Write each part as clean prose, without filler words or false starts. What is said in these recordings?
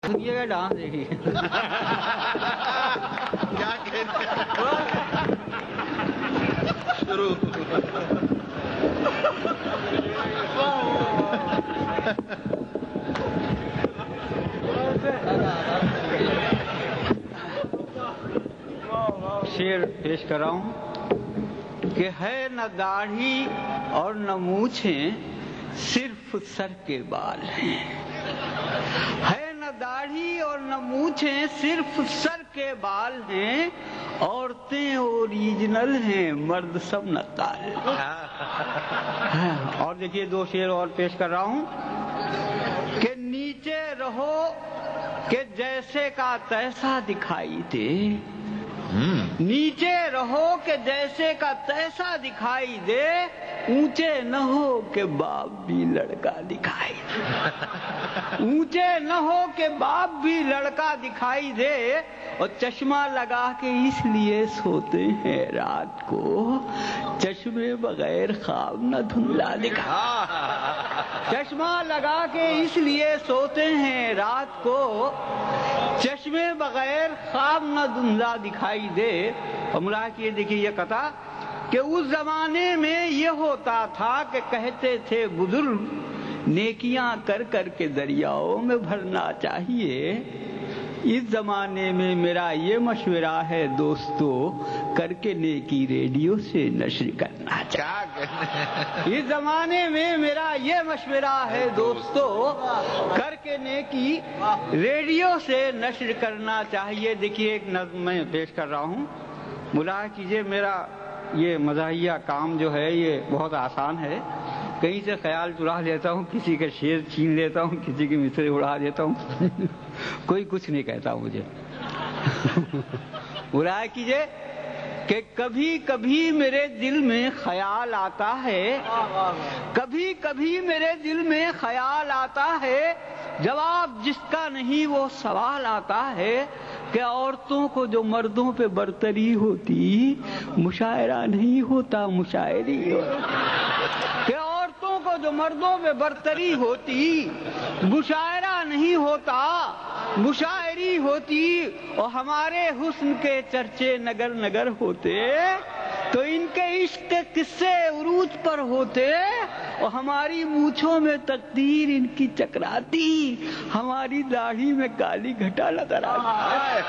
سنیے گا ڈانس دیکھیے کیا کہتے ہیں شروع شعر پیش کر رہا ہوں کہ ہے نہ داڑھی اور نہ مونچھیں صرف سر کے بال ہیں، ہے نہ داڑھی اور نہ مونچھیں صرف سر کے بال ہیں، عورتیں اوریجنل ہیں مرد سب نقال۔ اور دیکھیے دو شعر اور پیش کر رہا ہوں کہ نیچے رہو کہ جیسے کا تیسا دکھائی دے، نیچے رہو کہ جیسے کا تیسا دکھائی دے، اونچے نہ ہو کہ باپ بھی لڑکا دکھائی دے، اونچے نہ ہو کہ باپ بھی لڑکا دکھائی دے، اور چشمہ لگا کے اس لیے سوتے ہیں رات کو، چشمے بغیر خواب نہ دھندلا دکھا، چشمہ لگا کے اس لیے سوتے ہیں رات کو، چشمے بغیر خواب نہ دھندلا دکھائی دے۔ اور ملاحظہ یہ دیکھیے یہ قطع کہ اس زمانے میں یہ ہوتا تھا کہ کہتے تھے بزرگ نیکیاں کر کر کے دریاؤں میں بھرنا چاہیے، اس زمانے میں میرا یہ مشورہ ہے دوستو کر کے نیکی ریڈیو سے نشر کرنا چاہیے، اس زمانے میں میرا یہ مشورہ ہے دوستو کر کے نیکی ریڈیو سے نشر کرنا چاہیے۔ دیکھیے ایک نظم میں پیش کر رہا ہوں، ملاحظہ کیجئے میرا یہ مزاحیہ کام جو ہے یہ بہت آسان ہے، کہیں سے خیال چرا لیتا ہوں، کسی کا شعر چھین لیتا ہوں، کسی کے مصرے اڑا دیتا ہوں، کوئی کچھ نہیں کہتا مجھے۔ ملاحظہ کیجئے کہ کبھی کبھی میرے دل میں خیال آتا ہے، کبھی کبھی میرے دل میں خیال آتا ہے، جواب جس کا نہیں وہ سوال آتا ہے کہ عورتوں کو جو مردوں پہ برتری ہوتی مشاعرہ نہیں ہوتا مشاعری ہوتا، کہ عورتوں کو جو مردوں پہ برتری ہوتی مشاعرہ نہیں ہوتا مشاعری ہوتی، اور ہمارے حسن کے چرچے نگر نگر ہوتے تو ان کے عشق کے قصے عروج پر ہوتے، اور ہماری مونچھوں میں تقدیر ان کی چکراتی، ہماری داڑھی میں کالی گھٹا نظر آتی،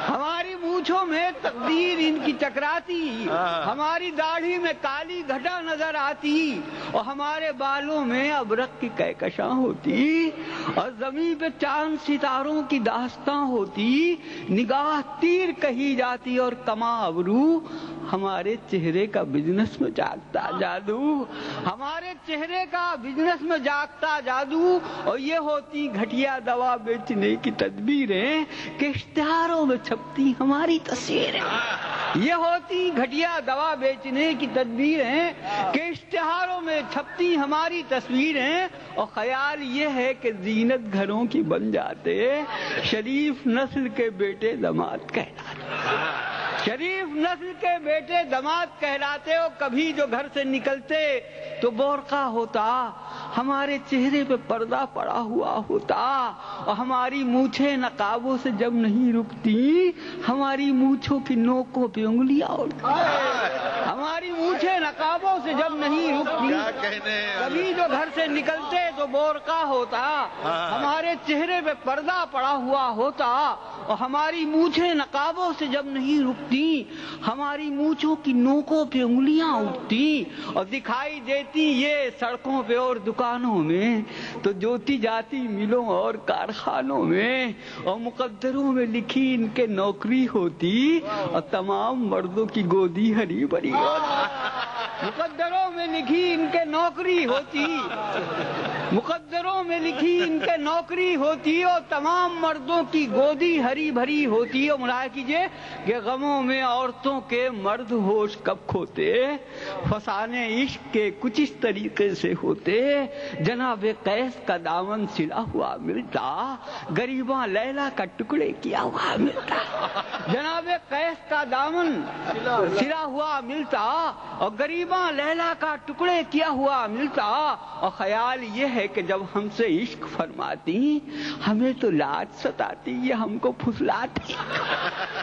ہماری مونچھوں میں تقدیر ان کی چکراتی، ہماری داڑھی میں کالی گھٹا نظر آتی، اور ہمارے بالوں میں ابرق کی کہکشاں ہوتی، اور زمین پہ چاند ستاروں کی داستاں ہوتی، نگاہ تیر کہی جاتی اور کماں ابرو، ہمارے چہرے کا بزنس میں جاگتا جادو، ہمارے چہرے کا بزنس میں جاگتا جادو، اور یہ ہوتی گھٹیا دوا بیچنے کی تدبیریں کہ اشتہاروں میں چھپتی ہماری تصویریں، یہ ہوتی گھٹیا دوا بیچنے کی تدبیریں کہ اشتہاروں میں چھپتی ہماری تصویریں، اور خیال یہ ہے کہ زینت گھروں کی بن جاتے، شریف نسل کے بیٹے داماد کہلاتے، شریف نسل کے بیٹے داماد کہلاتے، اور کبھی جو گھر سے نکلتے تو بورقع ہوتا، ہمارے چہرے پہ پردہ پڑا ہوا ہوتا، اور ہماری مونچھیں نقابوں سے جب نہیں رکتی ہماری مونچھوں کی نوکوں پہ انگلیاں اڑتی، ہماری مونچھیں نقابوں سے جب نہیں رکتی، کبھی جو گھر سے نکلتے تو بورقع ہوتا، ہمارے چہرے پہ پردہ پڑا ہوا ہوتا، اور ہماری مونچھیں نقابوں سے جب نہیں رکتی ہماری مونچھوں کی نوکوں پہ انگلیاں اٹھتی، اور دکھائی دیتی یہ سڑکوں پہ اور دکانوں میں تو جوتی جاتی ملوں اور کارخانوں میں، اور مقدروں میں لکھی ان کے نوکری ہوتی، اور تمام مردوں کی گودی ہری بھری ہوتی، مقدروں میں لکھی ان کے نوکری ہوتی، مقدروں میں لکھی ان کے نوکری ہوتی، اور تمام مردوں کی گودی ہری بھری ہوتی۔ اور ملاحظہ کیجئے کہ غموں میں عورتوں کے مرد ہوش کب کھوتے، فسانے عشق کے کچھ اس طریقے سے ہوتے، جناب قیس کا دامن سلا ہوا ملتا، غریباں لیلا کا ٹکڑے کیا ہوا ملتا، جناب قیس کا دامن سلا ہوا ملتا اور غریباں لیلا کا ٹکڑے کیا ہوا ملتا، اور خیال یہ ہے کہ جب ہم سے عشق فرماتی ہمیں تو لاج ستاتی، یہ ہم کو پھسلاتی۔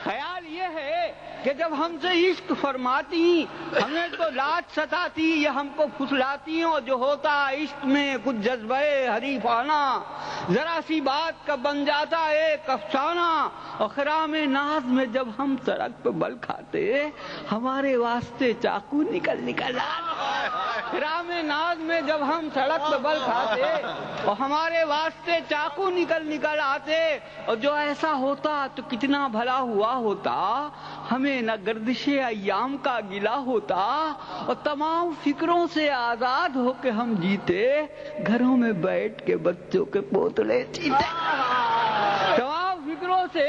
خیال یہ ہے کہ جب ہم سے عشق فرماتی ہمیں تو لاج ستاتی، یہ ہم کو پھسلاتی، اور جو ہوتا عشق میں کچھ جذبہ حریفانہ ذرا سی بات کا بن جاتا ایک افسانہ، اور خرام ناز میں جب ہم سڑک پہ بل کھاتے ہمارے واسطے چاقو نکل آتے۔ خرام ناز میں جب ہم سڑک پہ بل کھاتے اور ہمارے واسطے چاقو نکل آتے، اور جو ایسا ہوتا تو کتنا بھلا ہوا ہوتا، ہمیں نہ گردش ایام کا گلا ہوتا، اور تمام فکروں سے آزاد ہو کے ہم جیتے، گھروں میں بیٹھ کے بچوں کے پوتلے جیتے۔ تمام فکروں سے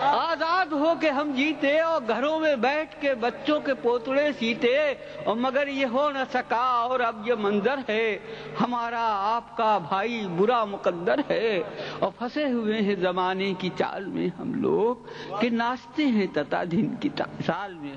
آزاد ہو کے ہم جیتے اور گھروں میں بیٹھ کے بچوں کے پوتلے سیتے، اور مگر یہ ہو نہ سکا، اور اب یہ منظر ہے ہمارا آپ کا بھائی برا مقدر ہے، اور پھنسے ہوئے ہیں زمانے کی چال میں ہم لوگ، کہ ناچتے ہیں تتا دن کی سال میں۔